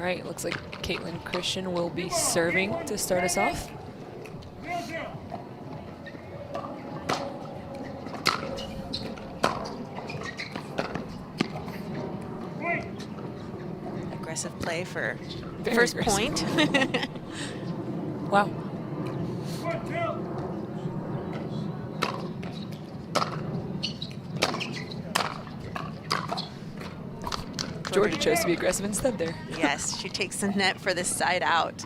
All right, looks like Kaitlyn Christian will be serving to start us off. Aggressive play for Very first aggressive. point. Wow. Jorja chose to be aggressive instead there. Yes, she takes the net for the side out.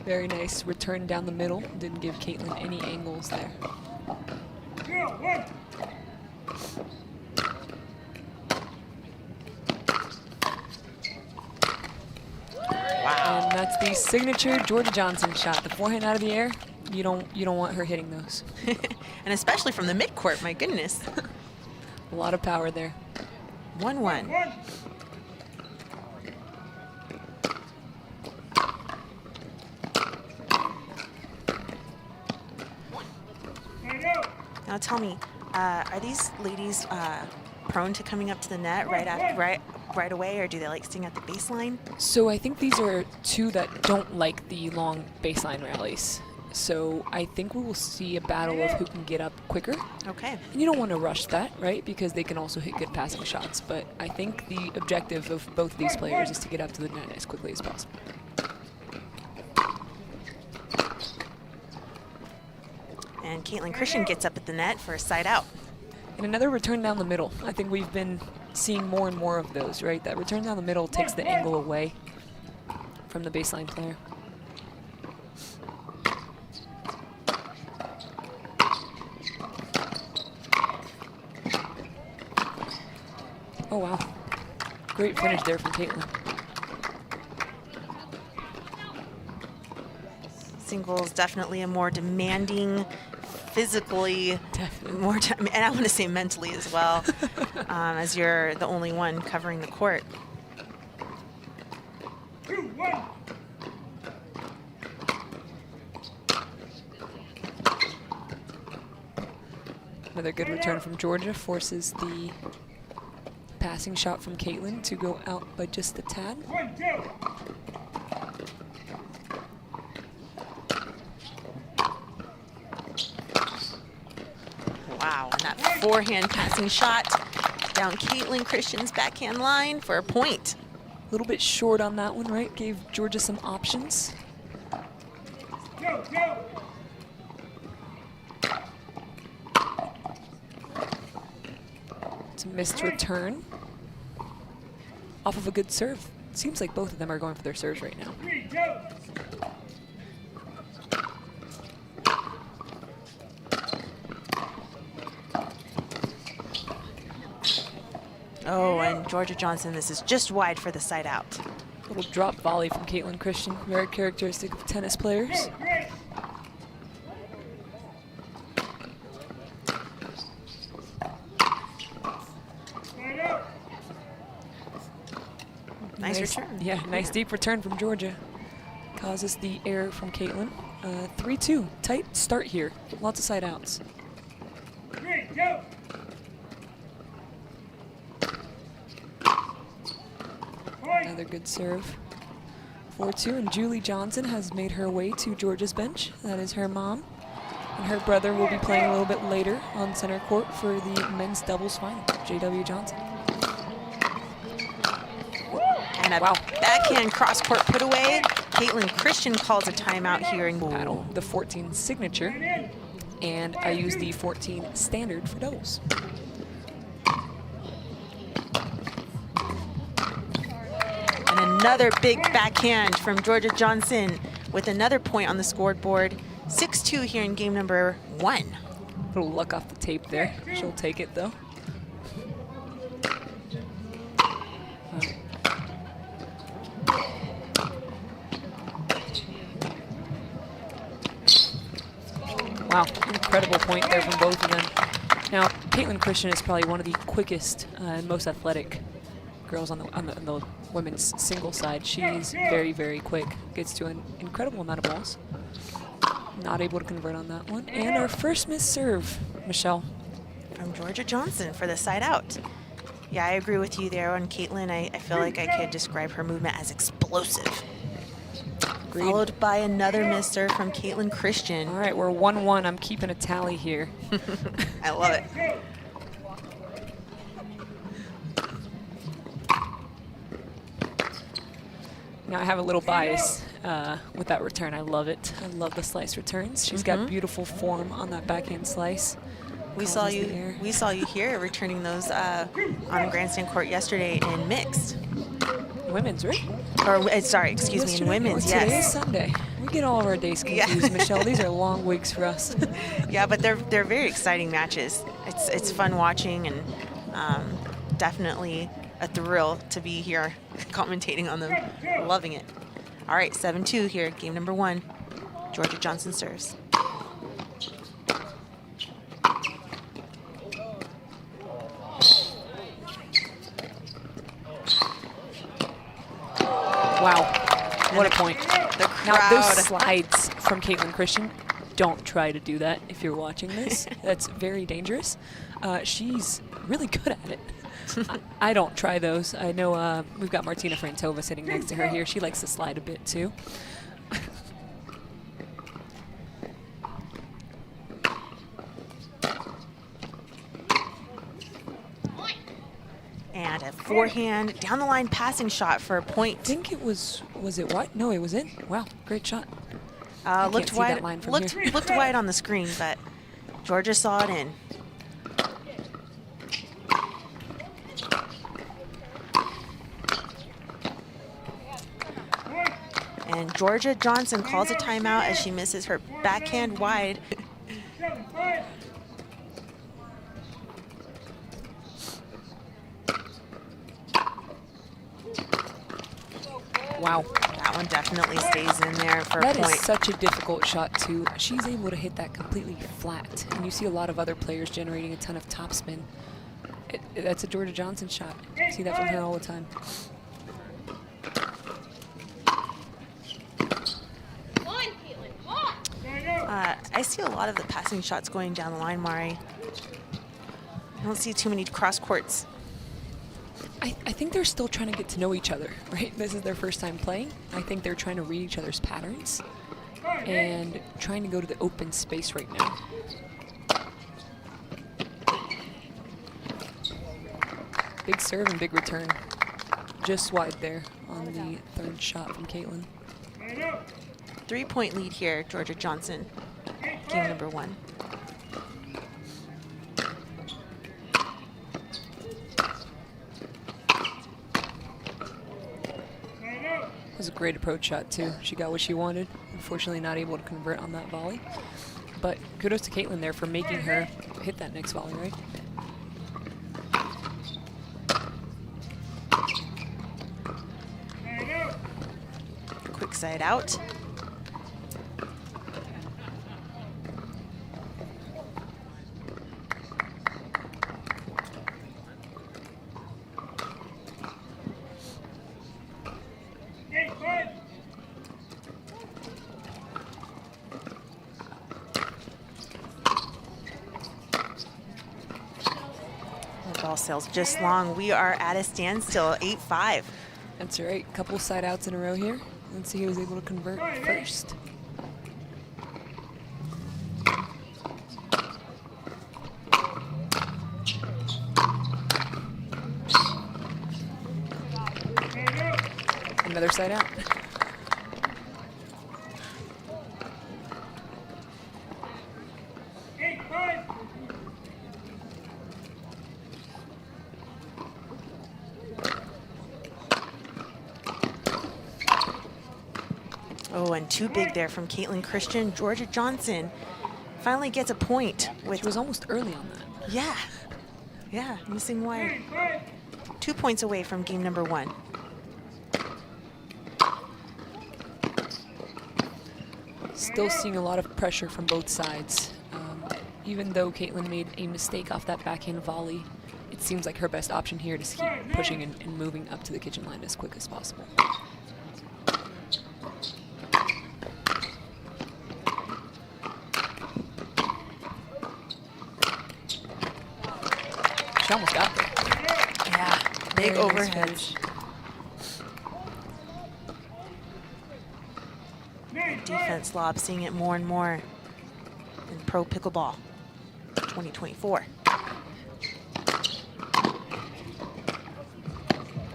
Very nice return down the middle. Didn't give Kaitlyn any angles there. Wow. And that's the signature Jorja Johnson shot. The forehand out of the air. You don't want her hitting those. And especially from the midcourt, my goodness. A lot of power there. 1-1. Now tell me, are these ladies prone to coming up to the net right away, or do they like staying at the baseline? So I think these are two that don't like the long baseline rallies. So I think we will see a battle of who can get up quicker. Okay. And you don't want to rush that, right? Because they can also hit good passing shots. But I think the objective of both of these players is to get up to the net as quickly as possible. And Kaitlyn Christian gets up at the net for a side out. And another return down the middle. I think we've been seeing more and more of those, right? That return down the middle takes the angle away from the baseline player. Oh, wow. Great finish there from Caitlyn. Singles definitely a more demanding, physically, Definitely. more, and I want to say mentally as well, as you're the only one covering the court. Another good return from Jorja forces the passing shot from Caitlyn to go out by just a tad. Wow, and that forehand passing shot down Kaitlyn Christian's backhand line for a point. A little bit short on that one, right? Gave Jorja some options. It's a missed return off of a good serve. Seems like both of them are going for their serves right now. Oh, and Jorja Johnson, this is just wide for the side out. Little drop volley from Kaitlyn Christian, very characteristic of tennis players. Nice return. Yeah, nice deep return from Jorja. Causes the error from Caitlyn. 3-2, tight start here. Lots of side outs. Another good serve. 4-2, and Julie Johnson has made her way to Jorja's bench. That is her mom. And her brother will be playing a little bit later on center court for the men's doubles final, J.W. Johnson. And a backhand cross-court put away. Kaitlyn Christian calls a timeout here in Battle the 14 signature, and I use the 14 standard for doubles. And another big backhand from Jorja Johnson with another point on the scoreboard. 6-2 here in game number 1. Little luck off the tape there. She'll take it though. Wow, incredible point there from both of them. Now, Kaitlyn Christian is probably one of the quickest and most athletic girls on the women's single side. She's very, very quick. Gets to an incredible amount of balls. Not able to convert on that one. And our first missed serve, Michelle. From Jorja Johnson for the side out. Yeah, I agree with you there on Caitlyn. I feel like I could describe her movement as explosive. Agreed. Followed by another miss serve from Kaitlyn Christian. All right, we're 1-1. I'm keeping a tally here. I love it. Now I have a little bias with that return. I love it. I love the slice returns. She's got beautiful form on that backhand slice. We saw you here returning those on grandstand court yesterday in mixed. Women's, right? Or sorry, excuse me, in women's. Yes. Today is Sunday. We get all of our days confused, Michelle. These are long weeks for us. Yeah, but they're very exciting matches. It's fun watching and definitely a thrill to be here commentating on them. Loving it. All right, 7-2 here, game number 1. Jorja Johnson serves. Wow, what a point. The Now, crowd. those slides from Kaitlyn Christian, don't try to do that if you're watching this. That's very dangerous. She's really good at it. I don't try those. I know we've got Martina Frantova sitting next to her here. She likes to slide a bit too. And a forehand down the line passing shot for a point. I think it was it what? No, it was in. Wow, great shot. Looked see wide. that line from Looked here. looked wide on the screen, but Jorja saw it in. And Jorja Johnson calls a timeout as she misses her backhand wide. Wow. That one definitely stays in there for a That point. is such a difficult shot too. She's able to hit that completely flat, and you see a lot of other players generating a ton of topspin. That's a Jorja Johnson shot. You see that from her all the time. I see a lot of the passing shots going down the line, Mari. I don't see too many cross courts. I think they're still trying to get to know each other, right? This is their first time playing. I think they're trying to read each other's patterns and trying to go to the open space right now. Big serve and big return. Just wide there on the third shot from Caitlyn. 3-point lead here, Jorja Johnson. Game number 1. It was a great approach shot too. She got what she wanted. Unfortunately not able to convert on that volley. But kudos to Caitlyn there for making her hit that next volley, right? Quick side out. The ball sails just long. We are at a standstill, 8-5. That's right. Couple side outs in a row here. Let's see who was able to convert first. Another side out. Oh, and too big there from Kaitlyn Christian. Jorja Johnson finally gets a point. Which was almost early on that. Yeah. Yeah, missing wide. 2 points away from game number 1. Still seeing a lot of pressure from both sides. Even though Caitlyn made a mistake off that backhand volley, it seems like her best option here to keep pushing and moving up to the kitchen line as quick as possible. She almost got there. Big Very nice overheads. Defense lob, seeing it more and more in pro pickleball 2024.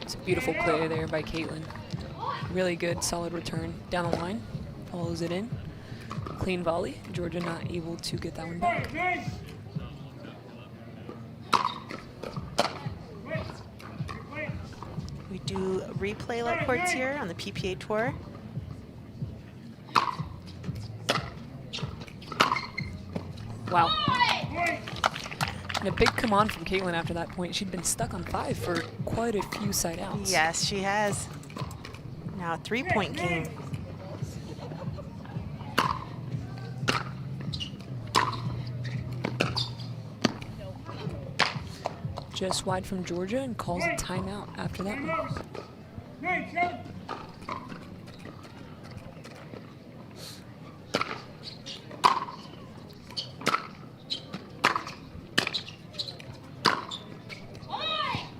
It's a beautiful play there by Caitlyn. Really good, solid return down the line. Follows it in. Clean volley. Jorja not able to get that one back. We do replay love courts here on the PPA tour. Wow. And a big come on from Caitlyn after that point. She'd been stuck on 5 for quite a few side outs. Yes, she has. Now a 3-point game. Just wide from Jorja and calls a timeout after that one.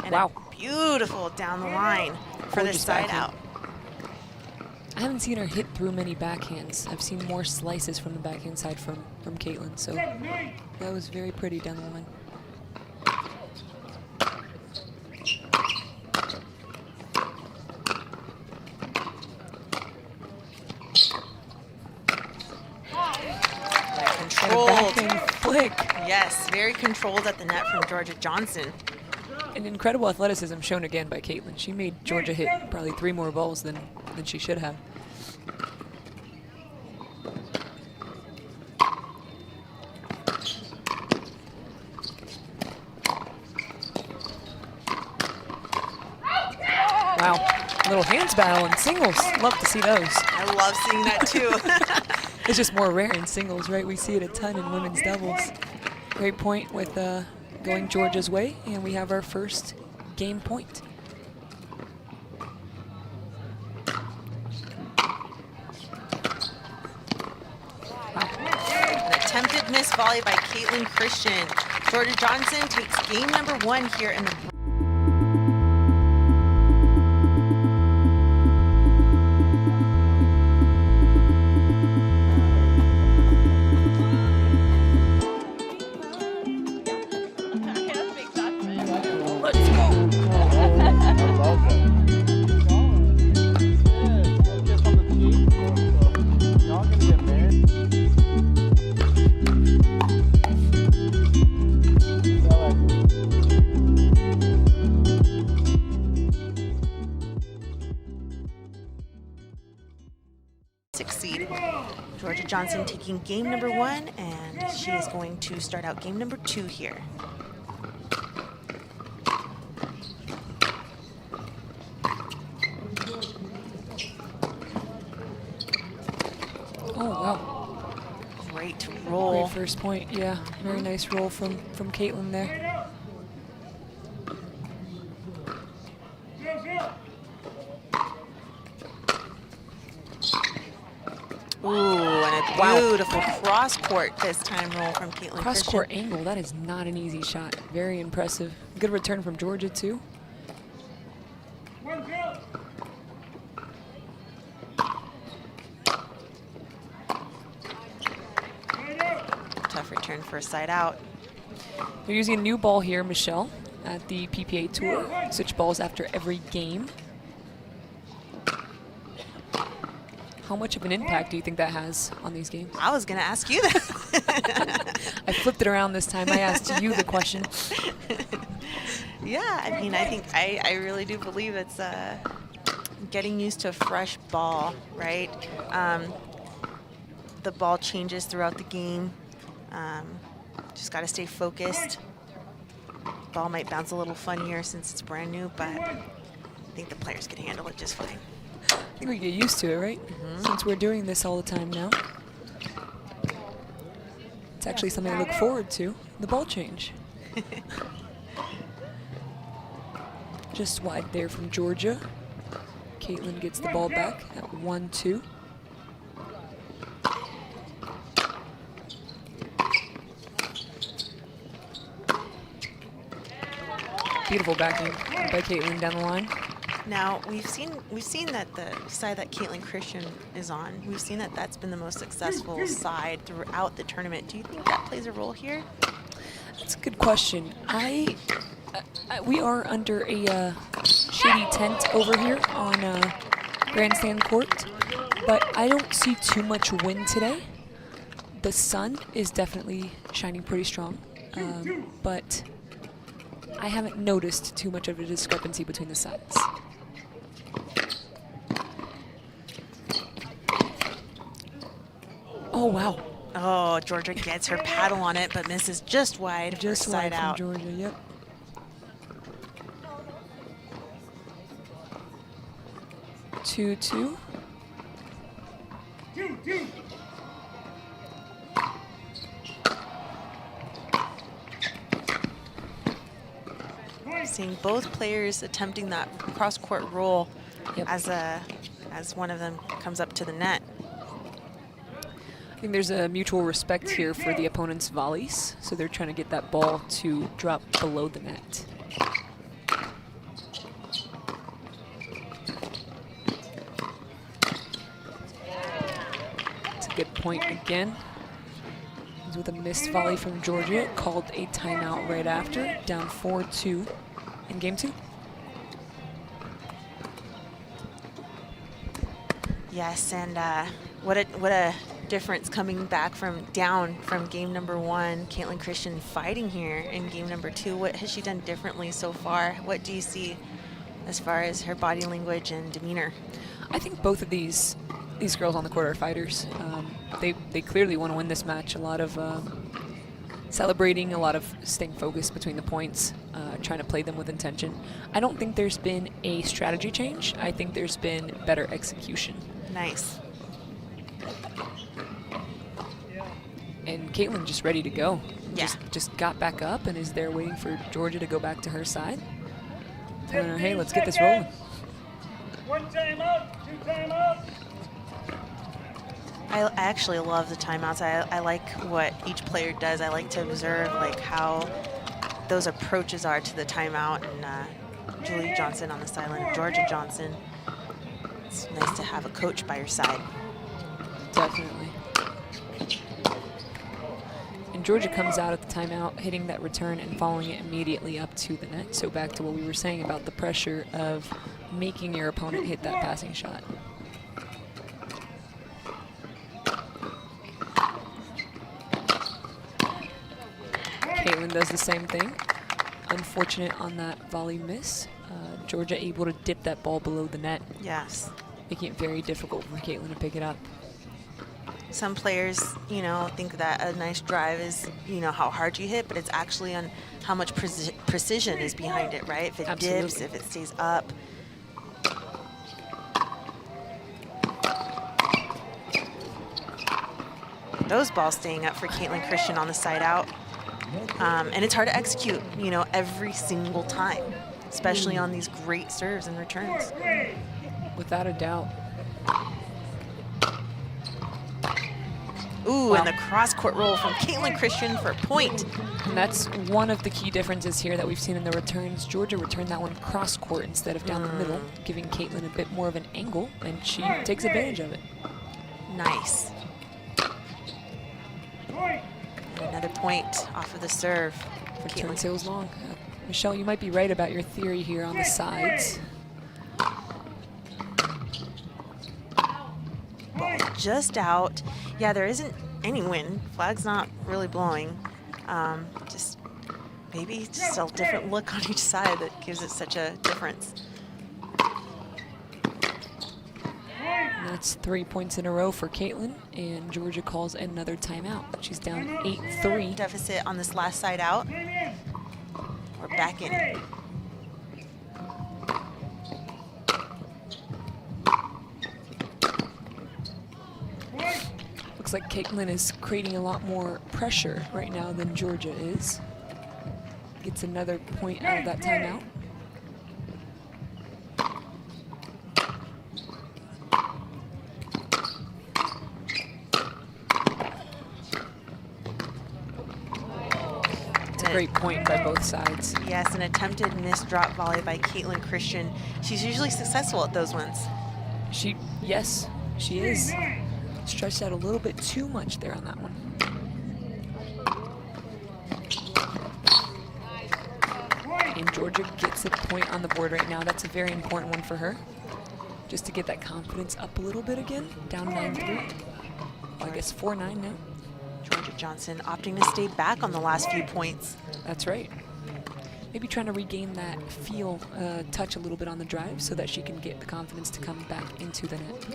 And wow. Beautiful down the line for the side backhand. out. I haven't seen her hit through many backhands. I've seen more slices from the backhand side from Caitlyn, so that was very pretty down the line. Controlled. Backhand flick. Yes, very controlled at the net from Jorja Johnson. An incredible athleticism shown again by Caitlyn. She made Jorja hit probably 3 more balls than she should have. Wow, little hands battle in singles. Love to see those. I love seeing that too. It's just more rare in singles, right? We see it a ton in women's doubles. Great point with going Jorja's way, and we have our first game point. An attempted miss volley by Kaitlyn Christian. Jorja Johnson takes game number 1 here in the succeed. Jorja Johnson taking game number 1, and she is going to start out game number 2 here. Oh, wow. Great roll. Great first point, yeah. Very nice roll from Caitlyn there. Ooh, and a beautiful cross-court this time roll from Kaitlyn Christian. Cross-court angle, that is not an easy shot. Very impressive. Good return from Jorja, too. Tough return for a side out. They're using a new ball here, Michelle, at the PPA Tour. Switch balls after every game. How much of an impact do you think that has on these games? I was going to ask you that. I flipped it around this time. I asked you the question. Yeah, I mean, I think I really do believe it's getting used to a fresh ball, right? The ball changes throughout the game. Just got to stay focused. Ball might bounce a little funnier since it's brand new, but I think the players can handle it just fine. I think we get used to it, right? Since we're doing this all the time now. It's actually something I look forward to, the ball change. Just wide there from Jorja. Caitlyn gets the ball back at 1-2. Beautiful backhand by Caitlyn down the line. Now we've seen that the side that Kaitlyn Christian is on, we've seen that that's been the most successful side throughout the tournament. Do you think that plays a role here? That's a good question. We are under a shady tent over here on Grandstand Court, but I don't see too much wind today. The sun is definitely shining pretty strong, but I haven't noticed too much of a discrepancy between the sides. Oh, wow. Oh, Jorja gets her paddle on it, but misses just wide. Just side wide out. from Jorja, yep. 2-2. Seeing both players attempting that cross-court roll as one of them comes up to the net. I think there's a mutual respect here for the opponent's volleys, so they're trying to get that ball to drop below the net. It's a good point again. With a missed volley from Jorja, called a timeout right after, down 4-2 in game 2. Yes, and what a difference coming back from down from game number 1. Kaitlyn Christian fighting here in game number 2. What has she done differently so far? What do you see as far as her body language and demeanor? I think both of these girls on the court are fighters. They clearly want to win this match. A lot of celebrating, a lot of staying focused between the points, trying to play them with intention. I don't think there's been a strategy change. I think there's been better execution. Nice. And Caitlyn just ready to go. Yeah. Just got back up and is there waiting for Jorja to go back to her side. Telling her, hey, let's get this rolling. 1 timeout, 2 timeouts. I actually love the timeouts. I like what each player does. I like to observe like how those approaches are to the timeout. And Julie Johnson on the sideline, Jorja Johnson. It's nice to have a coach by your side. Definitely. And Jorja comes out at the timeout, hitting that return and following it immediately up to the net. So back to what we were saying about the pressure of making your opponent hit that passing shot. Caitlyn does the same thing. Unfortunate on that volley miss. Jorja able to dip that ball below the net. Yes. Making it very difficult for Caitlyn to pick it up. Some players, think that a nice drive is, how hard you hit, but it's actually on how much precision is behind it, right? If it Absolutely. dips, if it stays up. Those balls staying up for Kaitlyn Christian on the side out. And it's hard to execute, every single time, especially on these great serves and returns. Without a doubt. Ooh, Wow. and the cross-court roll from Kaitlyn Christian for a point. And that's one of the key differences here that we've seen in the returns. Jorja returned that one cross-court instead of down the middle, giving Caitlyn a bit more of an angle, and she takes advantage of it. Nice. And another point off of the serve for Return Kaitlyn. sails long. Michelle, you might be right about your theory here on the sides. Just out. Yeah, there isn't any wind. Flag's not really blowing. Just maybe just a different look on each side that gives it such a difference. And that's 3 points in a row for Caitlyn, and Jorja calls another timeout. She's down 8-3. Deficit on this last side out. We're back in it. Looks like Caitlyn is creating a lot more pressure right now than Jorja is. Gets another point out of that timeout. Great point by both sides. Yes, an attempted missed drop volley by Kaitlyn Christian. She's usually successful at those ones. Yes, she is. Stretched out a little bit too much there on that one. And Jorja gets a point on the board right now. That's a very important one for her. Just to get that confidence up a little bit again. Down 9-3. Well, I guess 4-9 now. Jorja Johnson opting to stay back on the last few points. That's right. Maybe trying to regain that feel, touch a little bit on the drive so that she can get the confidence to come back into the net.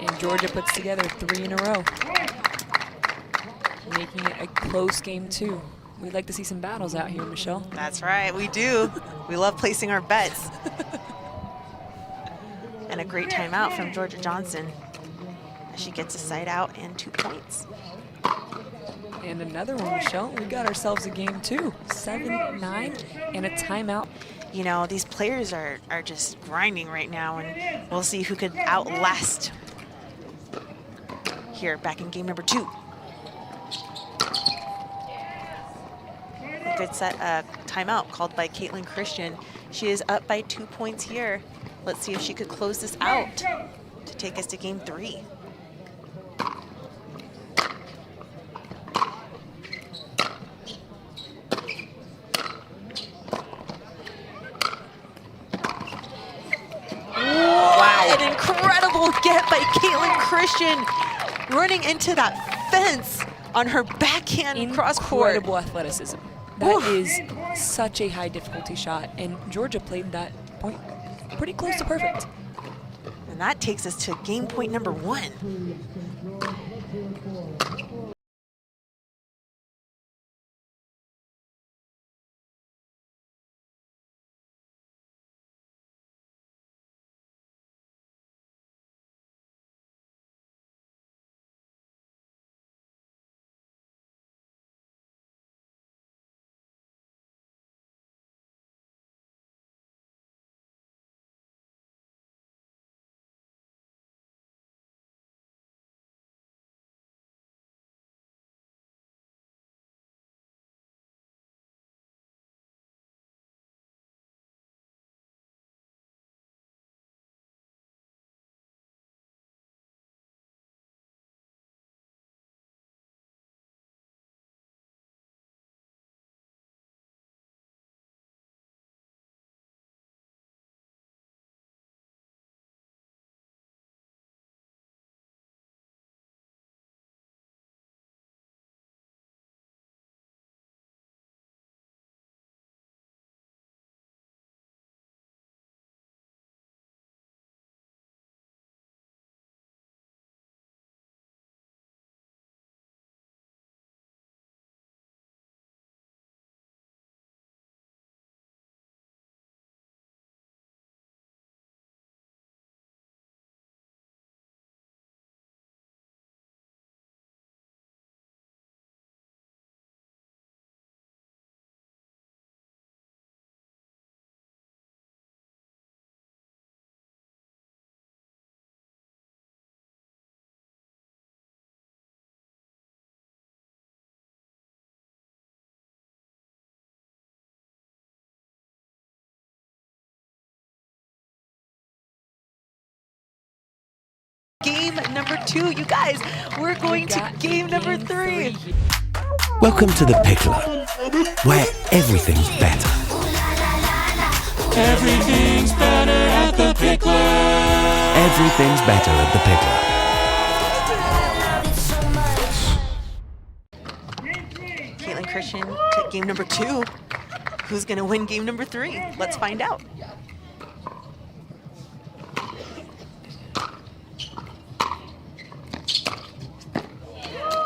And Jorja puts together 3 in a row, making it a close game too. We'd like to see some battles out here, Michelle. That's right, we do. We love placing our bets. And a great timeout from Jorja Johnson. She gets a side out and 2 points. And another one, Michelle. We got ourselves a game too. 7-9 and a timeout. You know, these players are just grinding right now, and we'll see who could outlast here back in game number 2. A good set timeout called by Kaitlyn Christian. She is up by 2 points here. Let's see if she could close this out to take us to game 3. Wow, an incredible get by Kaitlyn Christian, running into that fence on her backhand cross court. Incredible athleticism. That is such a high difficulty shot, and Jorja played that point pretty close to perfect. And that takes us to game point number 1. Game number 2, you guys, we're going to game number 3. Welcome to the Picklr, where everything's better. Everything's better at the Picklr. Everything's better at the Picklr. Kaitlyn Christian took game number 2. Who's going to win game number 3? Let's find out.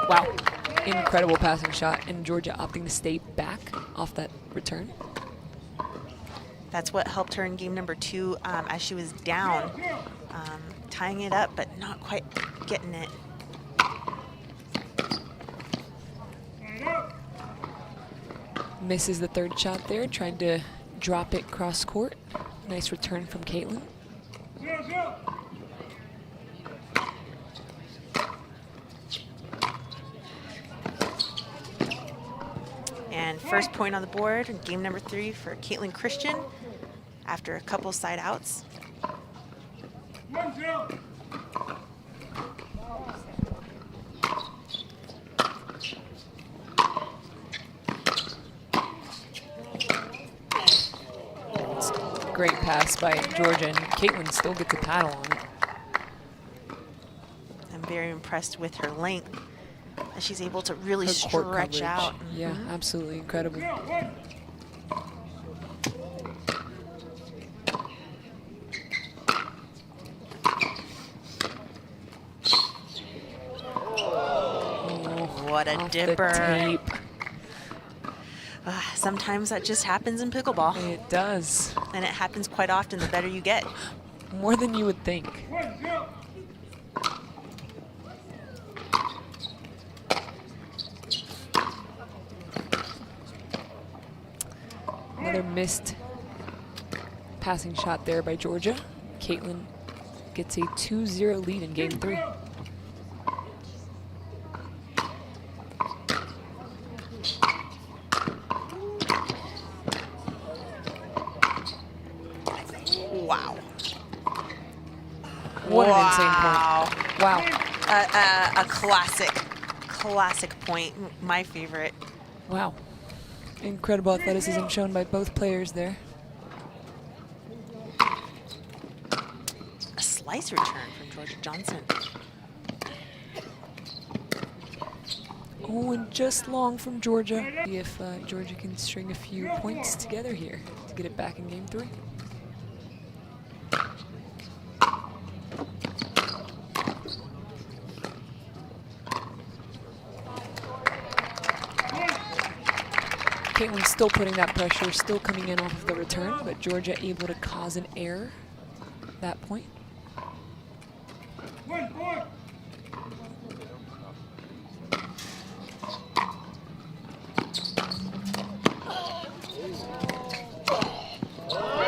Wow, incredible passing shot, and Jorja opting to stay back off that return. That's what helped her in game number 2 as she was down, tying it up, but not quite getting it. Misses the third shot there, tried to drop it cross court. Nice return from Caitlyn. first point on the board in game number 3 for Kaitlyn Christian after a couple side outs. 1-0. Great pass by Jorja, and Kaitlyn still gets a paddle on it. I'm very impressed with her length, as she's able to really Her court stretch coverage. out. Yeah, absolutely incredible. 1. What a Off dipper. the tape. Sometimes that just happens in pickleball, It does. and it happens quite often the better you get. More than you would think. 1-0. Another missed passing shot there by Jorja. Kaitlyn gets a 2-0 lead in game 3. Wow. What an insane point. Wow. A classic point, my favorite. Wow. Incredible athleticism shown by both players there. A slice return from Jorja Johnson. Oh, and just long from Jorja. See if Jorja can string a few points together here to get it back in game 3. Kaitlyn's still putting that pressure, still coming in off of the return, but Jorja able to cause an error at that point. 1-4.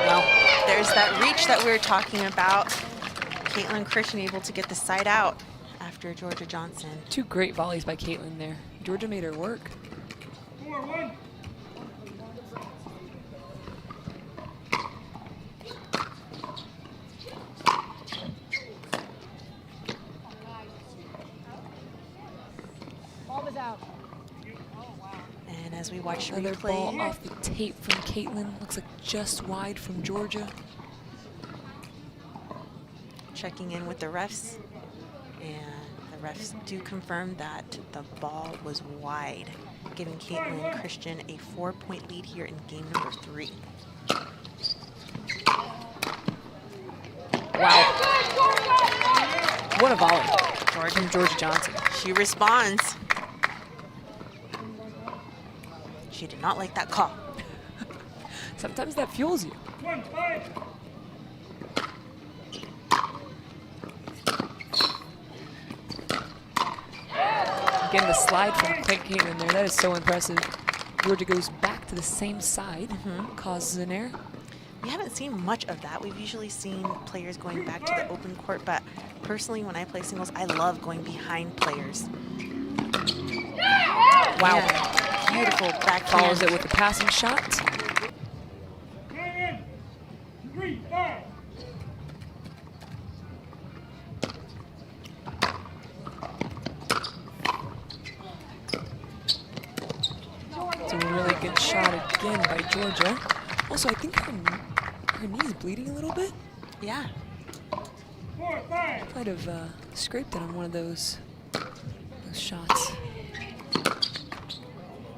Well, there's that reach that we were talking about. Kaitlyn Christian able to get the side out after Jorja Johnson. 2 great volleys by Kaitlyn there. Jorja made her work. 4-1. And as we watch the Another ball replay, off the tape from Kaitlyn. Looks like just wide from Jorja. checking in with the refs, and the refs do confirm that the ball was wide, giving Kaitlyn Christian a 4-point lead here in game number 3. Wow. What a volley from Jorja Johnson. She responds. She did not like that call. Sometimes that fuels you. 1-5. Again, the slide from Kaitlyn there, that is so impressive. Jorja goes back to the same side, causes an error. We haven't seen much of that. We've usually seen players going back to the open court, but personally, when I play singles, I love going behind players. Wow. Yeah, beautiful backhand. Follows it with a passing shot. 3-5. It's a really good shot again by Jorja. Also, I think her knee's bleeding a little bit. Yeah. 4-5. Might have scraped it on one of those shots.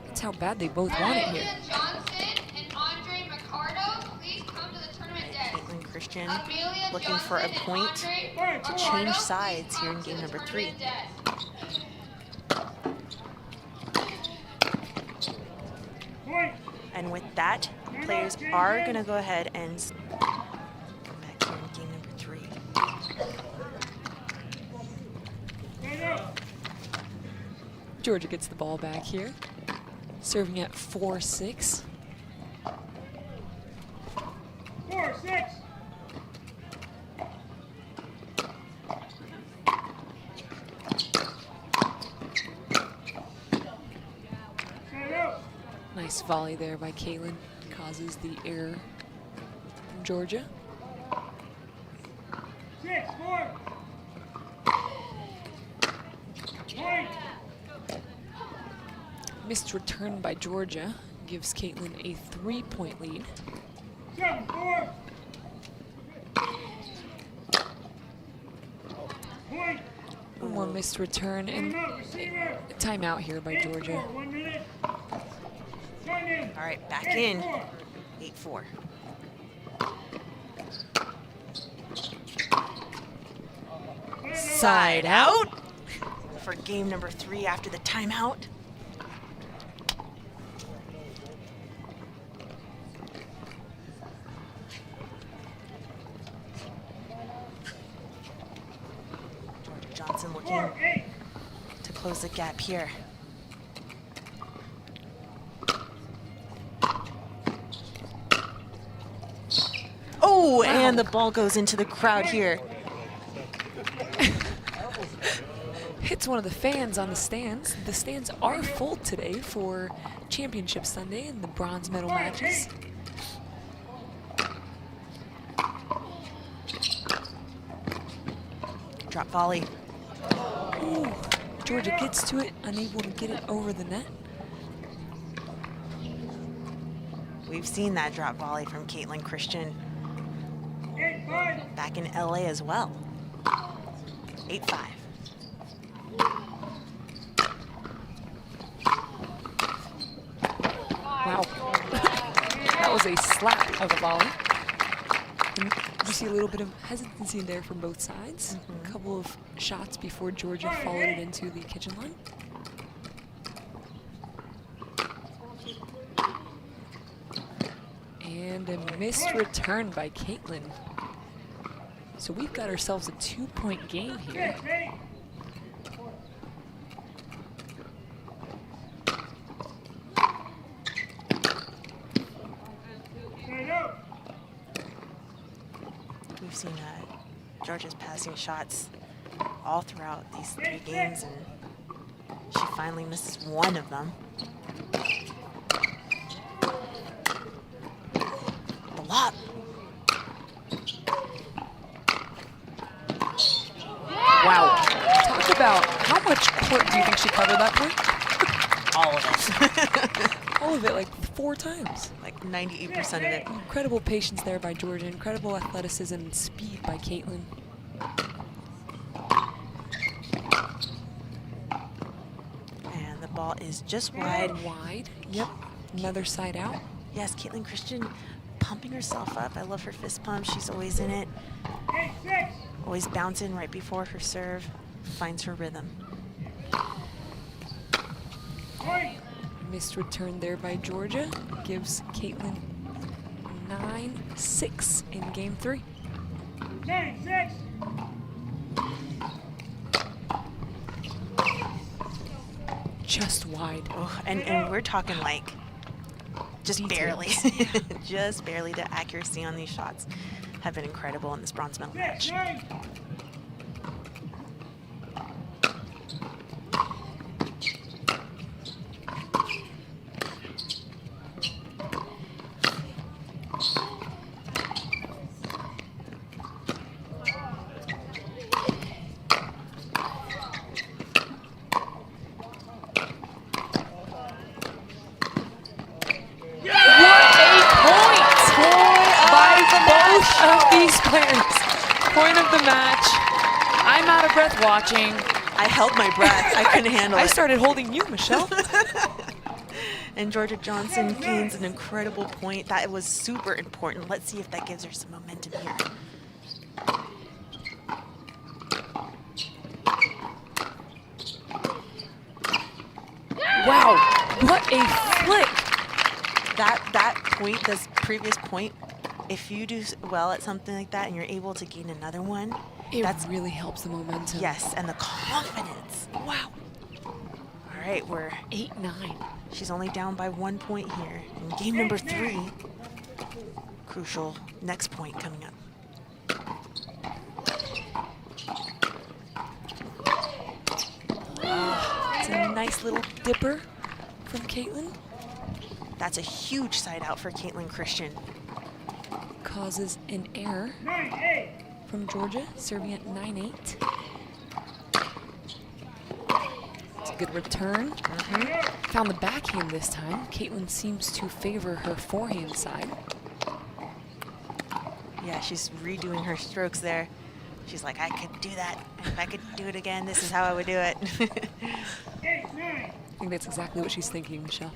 That's how bad they both want it here. Johnson and Andre Ricardo, please come to the tournament desk. Kaitlyn Christian Amelia looking for a Johnson point and Andre to Ricardo, change please sides here come in to game the number 3. tournament desk. Point. And with that, players are going to go ahead and come back here in game number 3. Stand up. Jorja gets the ball back here, serving at 4-6. 4-6. Stand up. Nice Nice volley there by Caitlyn. Causes the error from Jorja. 6-4. Point. Missed return by Jorja gives Caitlyn a 3-point lead. 7-4. Point. One more missed return and Timeout, receiver. a timeout here by Jorja. 8-4, 1 minute. Time in. All right, back in. 8-4. 8-4. Side out for game number 3 after the timeout. Jorja Johnson looking 4-8. to close the gap here. Oh, and the ball goes into the crowd here. Hits one of the fans on the stands. The stands are full today for Championship Sunday and the bronze medal matches. Drop volley. Ooh, Jorja gets to it, unable to get it over the net. We've seen that drop volley from Kaitlyn Christian 8-5. back in LA as well. 8-5. Wow. That was a slap of a volley. And you see a little bit of hesitancy there from both sides. A couple of shots before Jorja followed it into the kitchen line. And a missed return by Caitlyn. So we've got ourselves a 2-point game here. 6-8. Side out. We've seen Jorja's passing shots all throughout these 3 games, and she finally misses one of them. The lob. Wow. Talk about how much court do you think she covered that point? All of it. All of it, like 4 times. Like 98% of it. Incredible patience there by Jorja. Incredible athleticism and speed by Caitlyn. And the ball is just wide. Wide. Yep. Another side out. Yes, Kaitlyn Christian pumping herself up. I love her fist pump. She's always in it. 8-6. Always bouncing right before her serve. Finds her rhythm. Point. Missed return there by Jorja. Gives Caitlyn 9-6 in game 3. 10-6. Just wide. Oh, and we're talking like just Details. barely. Just barely. The accuracy on these shots have been incredible in this bronze medal match. 9. Of these players. Point of the match. I'm out of breath watching. I held my breath. I couldn't handle I it. started holding you, Michelle. And Jorja Johnson gains an incredible point. That was super important. Let's see if that gives her some momentum here. Wow, what a flick. That point, this previous point, if you do well at something like that and you're able to gain another one, It that's really helps the momentum. yes, and the confidence. Wow. All right, we're 8-9. she's only down by 1 point here. In game number 3, crucial next point coming up. It's a nice little dipper from Caitlyn. That's a huge side out for Kaitlyn Christian. Causes an error 9-8. from Jorja, serving at 9-8. It's a good return. Found the backhand this time. Kaitlyn seems to favor her forehand side. Yeah, she's redoing her strokes there. She's like, I could do that. And if I could do it again, this is how I would do it. 8-9. I think that's exactly what she's thinking, Michelle.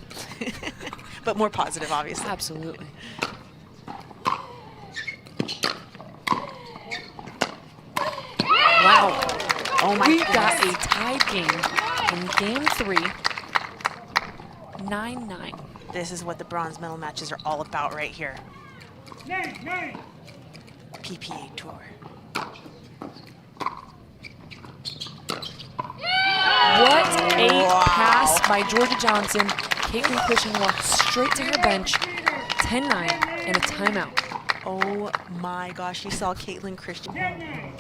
But more positive, obviously. Absolutely. Wow. Oh my We've goodness. got a tied game in game 3. 9-9. This is what the bronze medal matches are all about right here. 9-9. PPA Tour. What a pass by Jorja Johnson. Kaitlyn Christian walks straight to her bench. 10-9 and a timeout. Oh my gosh, you saw Kaitlyn Christian. 10-9.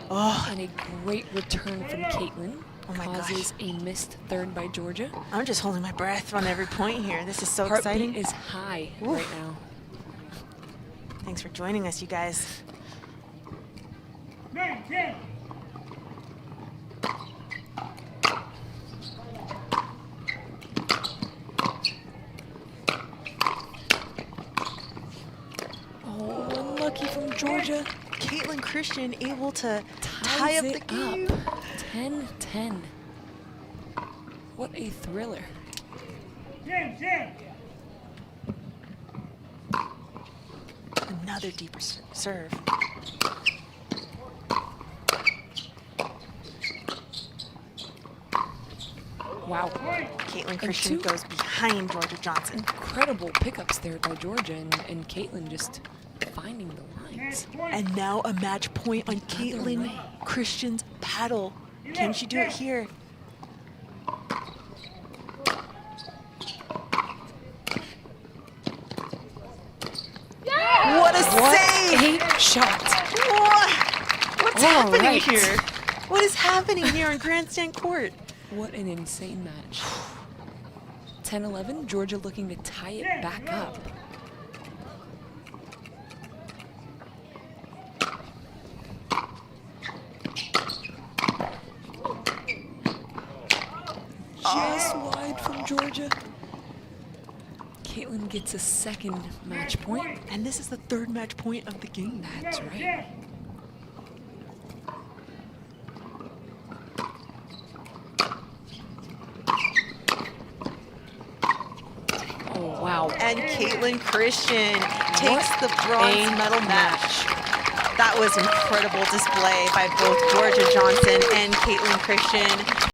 Oh, And a great return from Kaitlyn. Oh my Causes a missed third by Jorja. I'm just holding my breath on every point here. This is so Heartbeat exciting. is high Oof. right now. Thanks for joining us, you guys. 9-10. Oh, unlucky from Jorja. Kaitlyn Christian able to tie Ties up the it game. up. 10-10. What a thriller. 10-10. Another deeper serve. Wow. Kaitlyn Christian two- goes behind Jorja Johnson. Incredible pickups there by Jorja and Kaitlyn just finding the lines. And now a match point on Kaitlyn way. Christian's paddle. Can she do it here? What a save! A shot. What? What's All happening right. here? What is happening here on Grandstand Court? What an insane match. 10-11, Jorja looking to tie it back up. Just wide from Jorja. Kaitlyn gets a second match point. And this is the third match point of the game. That's right. Oh, wow. And Kaitlyn Christian takes What the bronze a medal match. That was incredible display by both Jorja Johnson and Kaitlyn Christian.